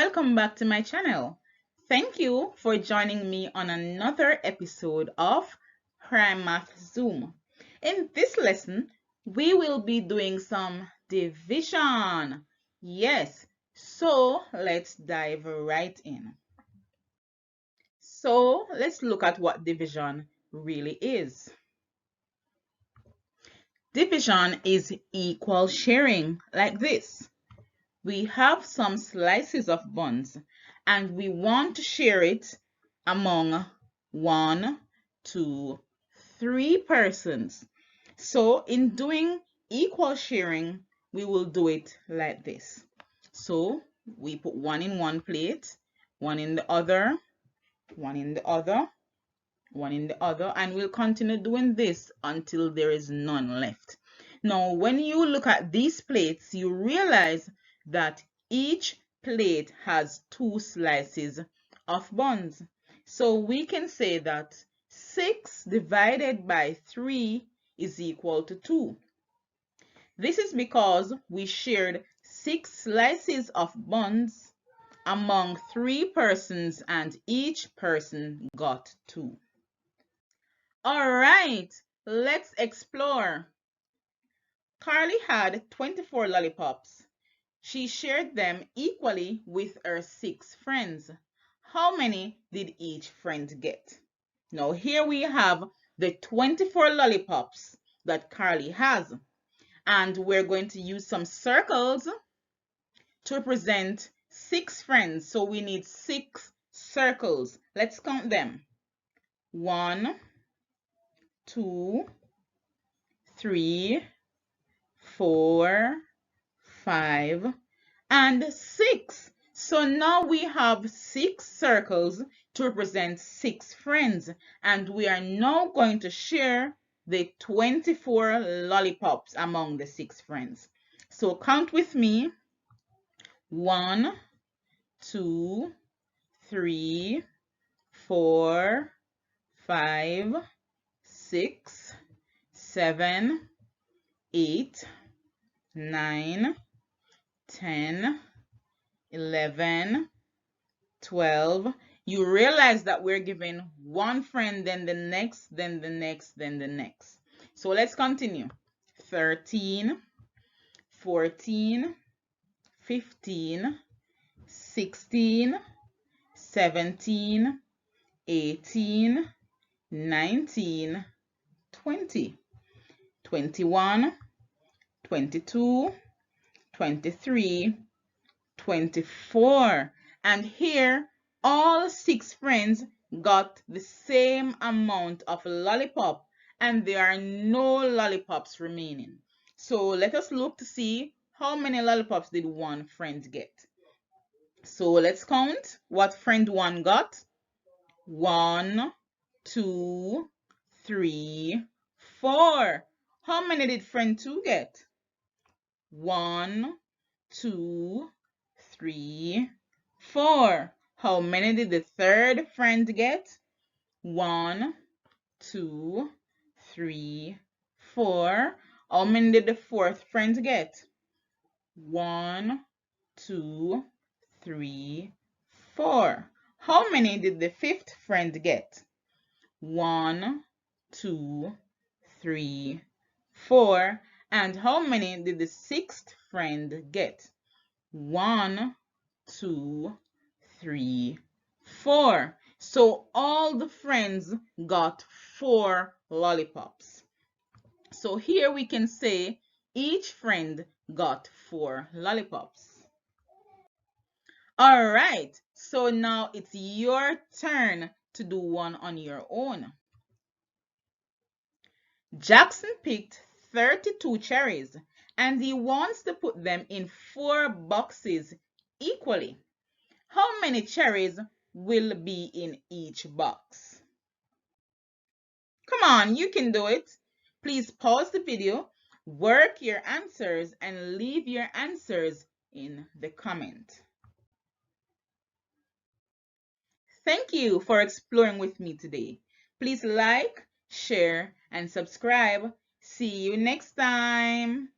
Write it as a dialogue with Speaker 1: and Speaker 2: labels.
Speaker 1: welcome back to my channel. Thank you for joining me on another episode of PriMath Zoom. In this lesson, we will be doing some division. Yes, so let's dive right in. So let's look at what division really is. Division is equal sharing, like this. We have some slices of buns and we want to share it among 1, 2, 3 persons. So in doing equal sharing, we will do it like this. So we put one in one plate, one in the other, one in the other, one in the other, and we'll continue doing this until there is none left. Now, when you look at these plates, you realize that each plate has 2 slices of buns. So we can say that 6 divided by 3 is equal to 2. This is because we shared 6 slices of buns among 3 persons and each person got 2. All right, let's explore. Carly had 24 lollipops. She shared them equally with her 6 friends. How many did each friend get? Now here we have the 24 lollipops that Carly has. And we're going to use some circles to represent 6 friends. So we need 6 circles. Let's count them. 1, 2, 3, 4, 5, and 6. So now we have 6 circles to represent 6 friends, and we are now going to share the 24 lollipops among the 6 friends. So count with me. 1, 2, 3, 4, 5, 6, 7, 8, 9, 10, 11, 12. You realize that we're giving one friend, then the next, then the next, then the next. So let's continue. 13, 14, 15, 16, 17, 18, 19, 20, 21, 22, 23, 24. And here, all 6 friends got the same amount of lollipop, and there are no lollipops remaining. So let us look to see how many lollipops did one friend get. So let's count what friend 1 got. 1, 2, 3, 4. How many did friend 2 get? 1, 2, 3, 4. How many did the third friend get? 1, 2, 3, 4. How many did the fourth friend get? 1, 2, 3, 4. How many did the fifth friend get? 1, 2, 3, 4. And how many did the sixth friend get? 1, 2, 3, 4. So all the friends got 4 lollipops. So here we can say each friend got 4 lollipops. All right, so now it's your turn to do one on your own. Jackson picked 32 cherries and he wants to put them in 4 boxes equally. How many cherries will be in each box? Come on, you can do it. Please pause the video, work your answers, and leave your answers in the comment. Thank you for exploring with me today. Please like, share, and subscribe. See you next time.